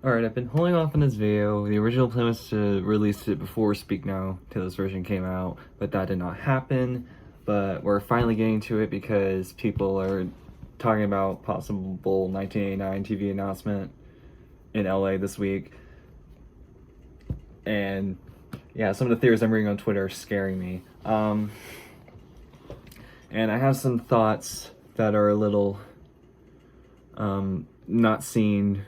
Alright, I've been holding off on this video. The original plan was to release it before Speak Now, Taylor's version came out, but that did not happen. But we're finally getting to it because people are talking about possible 1989 TV announcement in LA this week. And yeah, some of the theories I'm reading on Twitter are scaring me. And I have some thoughts that are a little not seen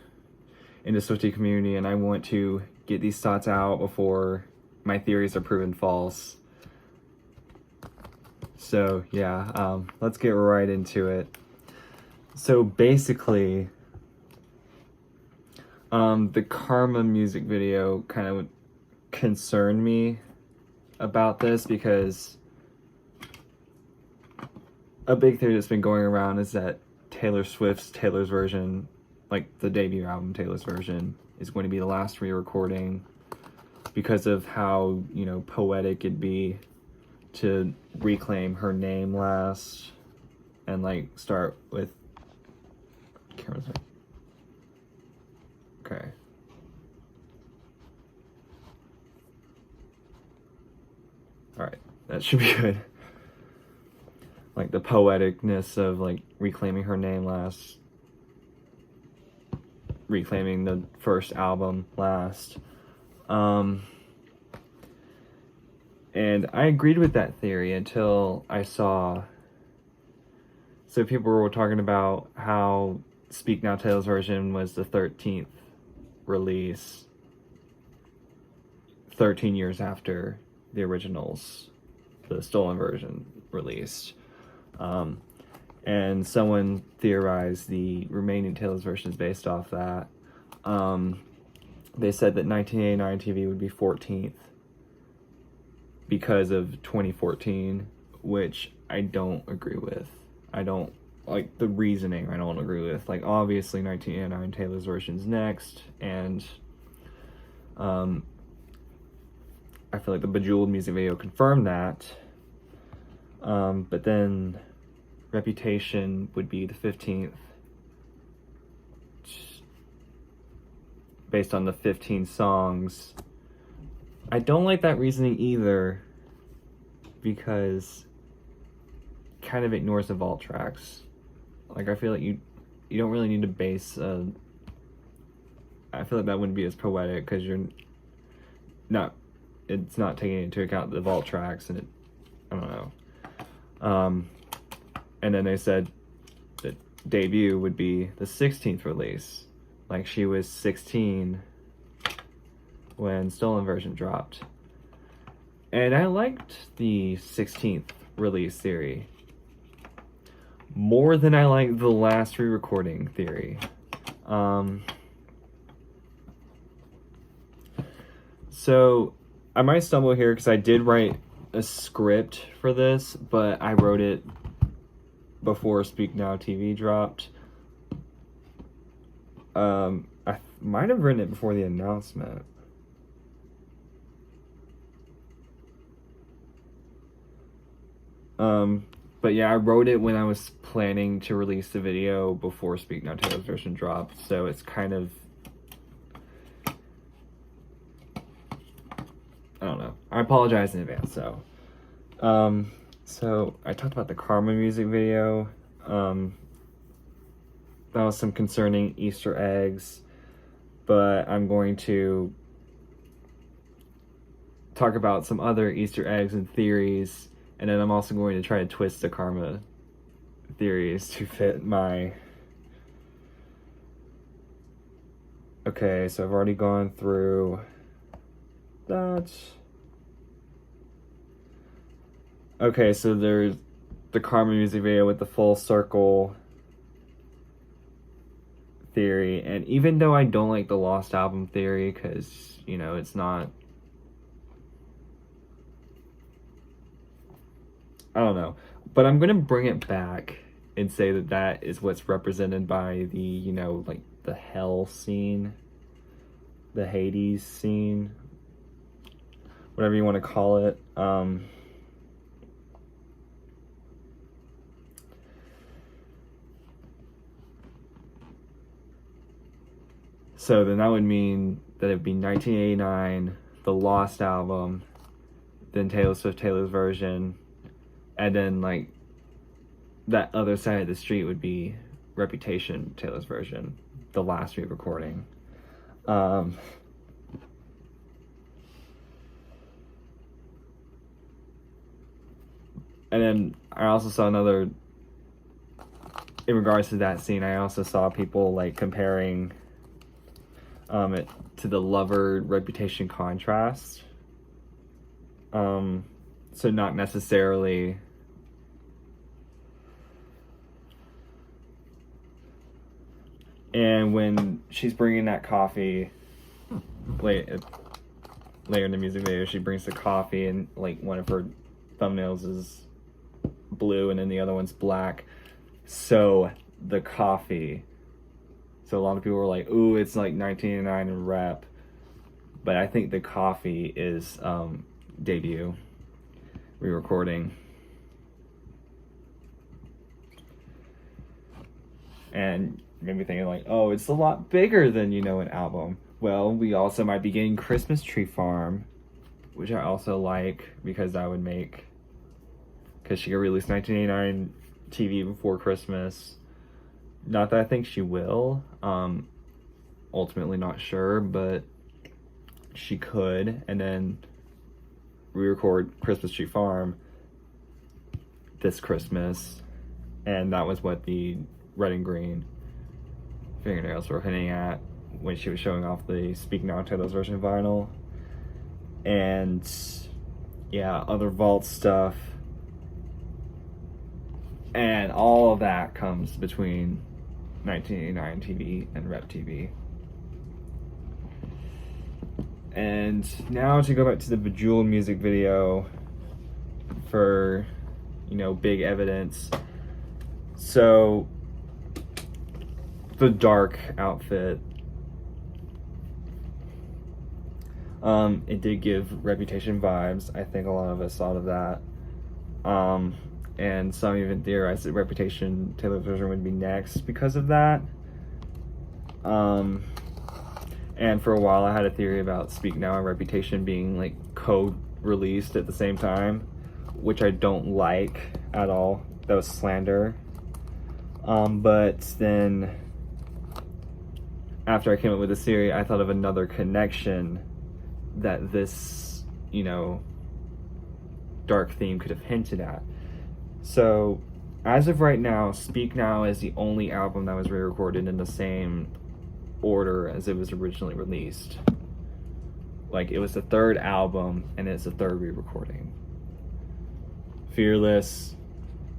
in the Swiftie community, and I want to get these thoughts out before my theories are proven false. So yeah, let's get right into it. So basically, the Karma music video kind of concerned me about this because a big theory that's been going around is that Taylor Swift's Taylor's version, like the debut album Taylor's version, is going to be the last re-recording because of how, you know, poetic it'd be to reclaim her name last and like start with camera's okay. Alright, that should be good. Like the poeticness of like reclaiming her name last, reclaiming the first album last. And I agreed with that theory until I saw, so people were talking about how Speak Now Taylor's version was the 13th release, 13 years after the originals, the stolen version, released. And someone theorized the remaining Taylor's version is based off that. They said that 1989 TV would be 14th because of 2014, which I don't agree with. I don't like the reasoning. I don't agree with. Like, obviously 1989 Taylor's version's next, and I feel like the Bejeweled music video confirmed that. But then Reputation would be the 15th, based on the 15 songs. I don't like that reasoning either, because it kind of ignores the vault tracks. Like, I feel like you don't really need to base I feel like that wouldn't be as poetic, because it's not taking into account the vault tracks, and I don't know. And then they said that debut would be the 16th release. Like, she was 16 when Stolen Version dropped. And I liked the 16th release theory more than I liked the last re-recording theory. So I might stumble here because I did write a script for this, but I wrote it before Speak Now TV dropped. I might have written it before the announcement. But yeah, I wrote it when I was planning to release the video before Speak Now Taylor's version dropped, so it's kind of, I don't know. I apologize in advance, so. So I talked about the Karma music video. That was some concerning Easter eggs, but I'm going to talk about some other Easter eggs and theories, and then I'm also going to try to twist the Karma theories to fit my... Okay, so I've already gone through that. Okay, so there's the Karma music video with the full circle theory, and even though I don't like the Lost Album theory, because, you know, it's not, I don't know, but I'm gonna bring it back and say that that is what's represented by the, you know, like the hell scene, the Hades scene, whatever you want to call it. So then that would mean that it'd be 1989, the Lost album, then Taylor Swift, Taylor's version, and then like that other side of the street would be Reputation, Taylor's version, the last re-recording. And then I also saw another, in regards to that scene, I also saw people like comparing it to the Lover Reputation contrast. So not necessarily and when she's bringing that coffee later in the music video, she brings the coffee and like one of her thumbnails is blue and then the other one's black. So the coffee, so a lot of people were like, ooh, it's like 1989 in rep, but I think the coffee is debut re-recording. And made me thinking like, oh, it's a lot bigger than, an album. Well, we also might be getting Christmas Tree Farm, which I also like because that would make, because she could release 1989 TV before Christmas. Not that I think she will, ultimately not sure, but she could, and then re-record Christmas Tree Farm this Christmas, and that was what the red and green fingernails were hinting at when she was showing off the Speak Now Taylor's version vinyl. And yeah, other vault stuff, and all of that comes between 1989 TV and Rep TV. And now to go back to the Bejeweled music video for, big evidence. So the dark outfit, it did give Reputation vibes. I think a lot of us thought of that. And some even theorized that Reputation Taylor's version would be next because of that. And for a while I had a theory about Speak Now and Reputation being like co-released at the same time, which I don't like at all. That was slander. But then after I came up with this theory, I thought of another connection that this, dark theme could have hinted at. So as of right now, Speak Now is the only album that was re-recorded in the same order as it was originally released. Like, it was the third album and it's the third re-recording. Fearless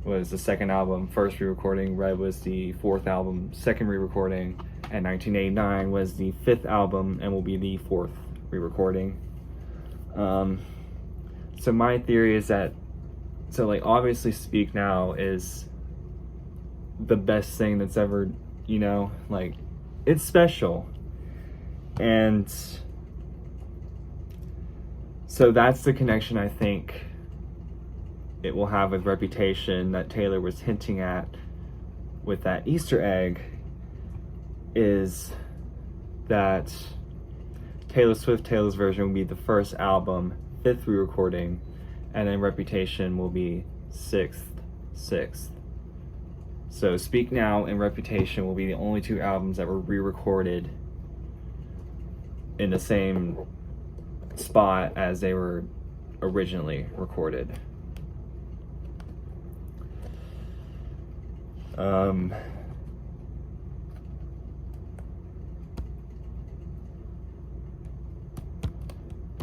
was the second album, first re-recording. Red was the fourth album, second re-recording. And 1989 was the fifth album and will be the fourth re-recording. So my theory is that, obviously Speak Now is the best thing that's ever, it's special. And so that's the connection I think it will have with Reputation that Taylor was hinting at with that Easter egg, is that Taylor Swift, Taylor's version will be the first album, fifth re-recording, and then Reputation will be sixth. So Speak Now and Reputation will be the only two albums that were re-recorded in the same spot as they were originally recorded.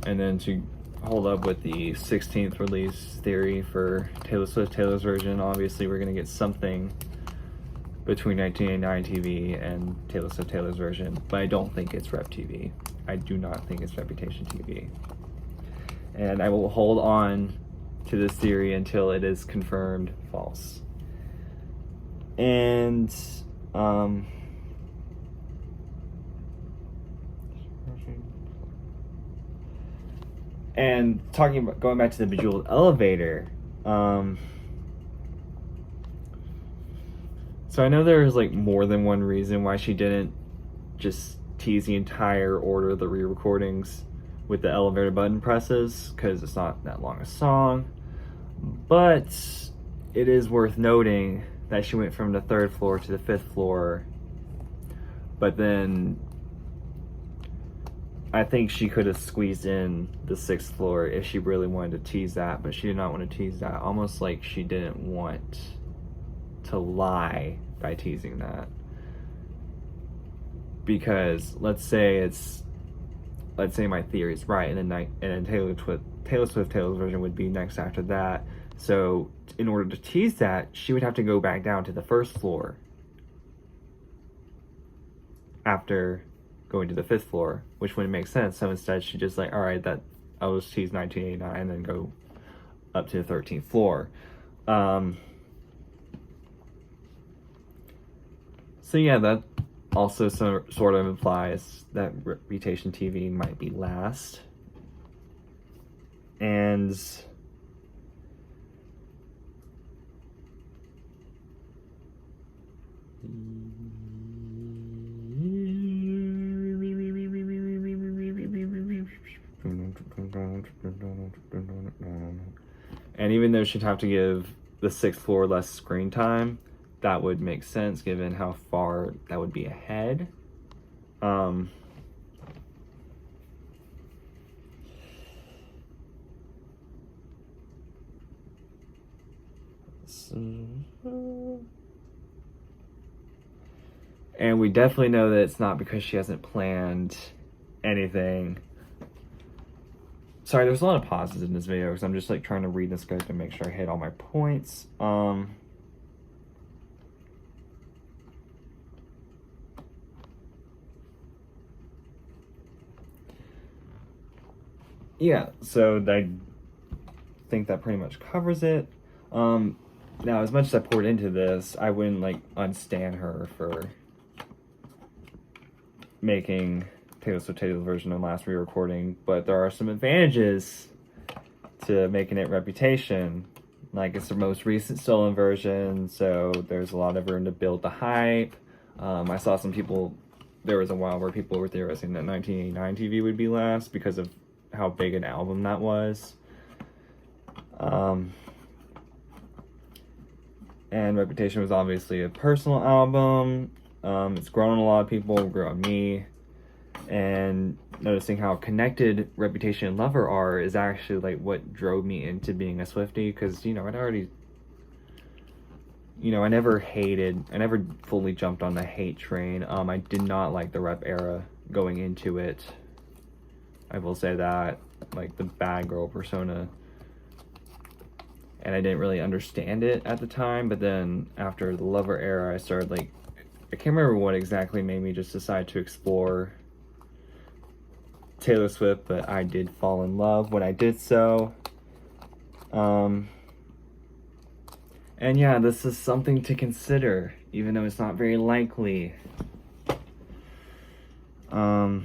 And then to hold up with the 16th release theory for Taylor Swift, Taylor's version, obviously we're going to get something between 1989 TV and Taylor Swift, Taylor's version, but I don't think it's Rep TV. I do not think it's Reputation TV. And I will hold on to this theory until it is confirmed false. And talking about going back to the Bejeweled elevator, so I know there's like more than one reason why she didn't just tease the entire order of the re-recordings with the elevator button presses, because it's not that long a song. But it is worth noting that she went from the 3rd floor to the 5th floor, but then I think she could have squeezed in the 6th floor if she really wanted to tease that, but she did not want to tease that, almost like she didn't want to lie by teasing that. Because let's say my theory is right, and then Taylor Swift Taylor's version would be next after that. So in order to tease that, she would have to go back down to the 1st floor after going to the 5th floor, which wouldn't make sense. So instead, she just like, all right, that I'll just tease 1989 and then go up to the 13th floor. So yeah, that also sort of implies that Reputation TV might be last. And even though she'd have to give the 6th floor less screen time, that would make sense given how far that would be ahead. And we definitely know that it's not because she hasn't planned anything. Sorry, there's a lot of pauses in this video because I'm just like trying to read the script and make sure I hit all my points. Yeah, so I think that pretty much covers it. Now, as much as I poured into this, I wouldn't like unstan her for making Taylor Swift Taylor's version of last re-recording, but there are some advantages to making it Reputation. Like, it's the most recent stolen version, so there's a lot of room to build the hype. I saw some people, there was a while where people were theorizing that 1989 TV would be last because of how big an album that was. And Reputation was obviously a personal album. It's grown on a lot of people, grew on me. And noticing how connected Reputation and Lover are is actually like what drove me into being a Swiftie, because I never fully jumped on the hate train. I did not like the Rep era going into it. I will say that, like the bad girl persona, and I didn't really understand it at the time, but then after the Lover era I started I can't remember what exactly made me just decide to explore Taylor Swift, but I did fall in love when I did so. And yeah, this is something to consider, even though it's not very likely. Oh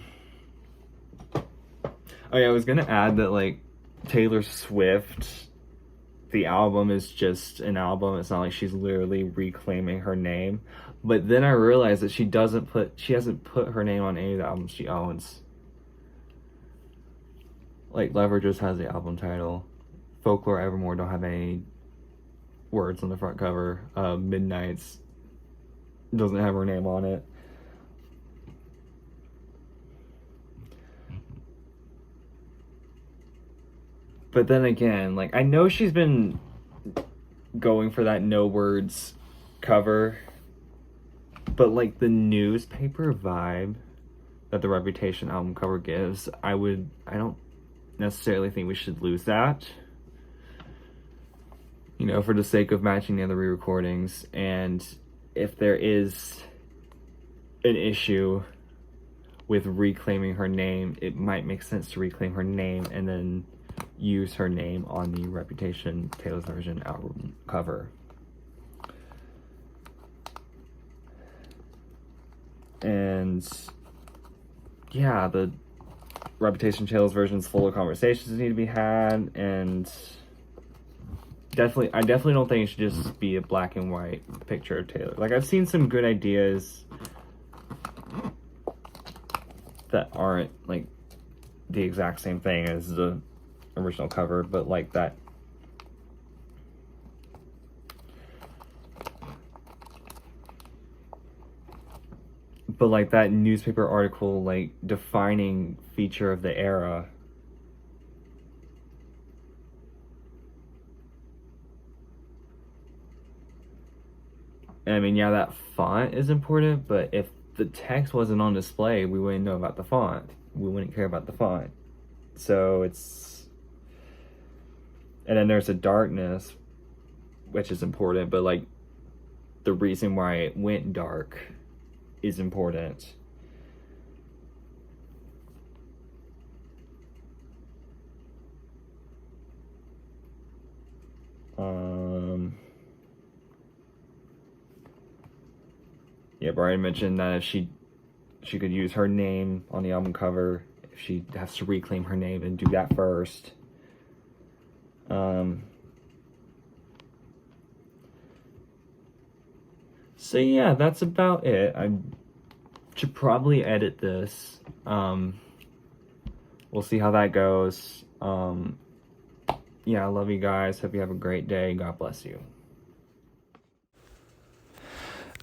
yeah, I was gonna add that Taylor Swift, the album is just an album. It's not like she's literally reclaiming her name. But then I realized that she hasn't put her name on any of the albums she owns. Lover just has the album title. Folklore, Evermore don't have any words on the front cover. Midnights doesn't have her name on it. But then again, I know she's been going for that no words cover, but the newspaper vibe that the Reputation album cover gives, I don't necessarily think we should lose that. For the sake of matching the other re-recordings, and if there is an issue with reclaiming her name, it might make sense to reclaim her name and then use her name on the Reputation Taylor's version album cover. And yeah, the Reputation Taylor's version is full of conversations that need to be had, and I definitely don't think it should just be a black and white picture of Taylor. I've seen some good ideas that aren't like the exact same thing as the original cover, but like that newspaper article, like, defining feature of the era. And I mean, yeah, that font is important, but if the text wasn't on display, we wouldn't know about the font. We wouldn't care about the font. So it's... And then there's a darkness, which is important, but like the reason why it went dark is important. Yeah, Brian mentioned that if she could use her name on the album cover, if she has to reclaim her name and do that first. So yeah, that's about it. I should probably edit this. We'll see how that goes. Yeah, I love you guys. Hope you have a great day. God bless you.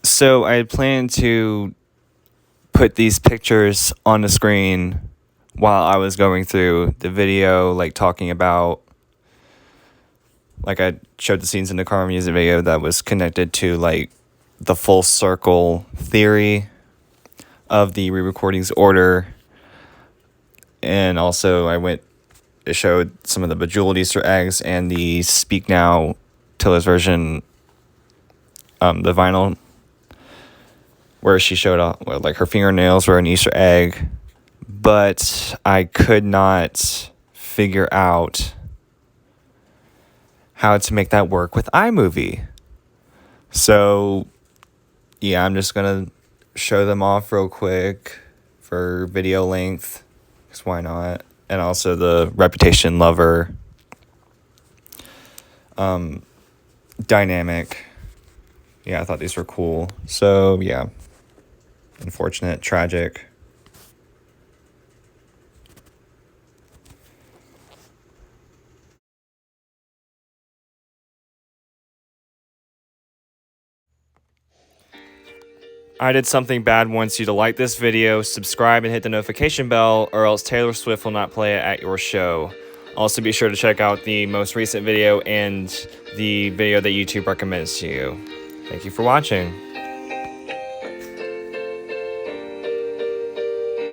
So I had planned to put these pictures on the screen while I was going through the video, like talking about, like I showed the scenes in the car music video that was connected to like the full circle theory of the re-recordings order. And also it showed some of the Bejeweled Easter eggs and the Speak Now Tiller's version, the vinyl, where she showed off, like, her fingernails were an Easter egg, but I could not figure out how to make that work with iMovie. So, yeah, I'm just going to show them off real quick for video length, because why not? And also the Reputation Lover dynamic. Yeah, I thought these were cool. So, yeah. Unfortunate, tragic. I did something bad. Wants you to like this video, subscribe, and hit the notification bell, or else Taylor Swift will not play it at your show. Also, be sure to check out the most recent video and the video that YouTube recommends to you. Thank you for watching.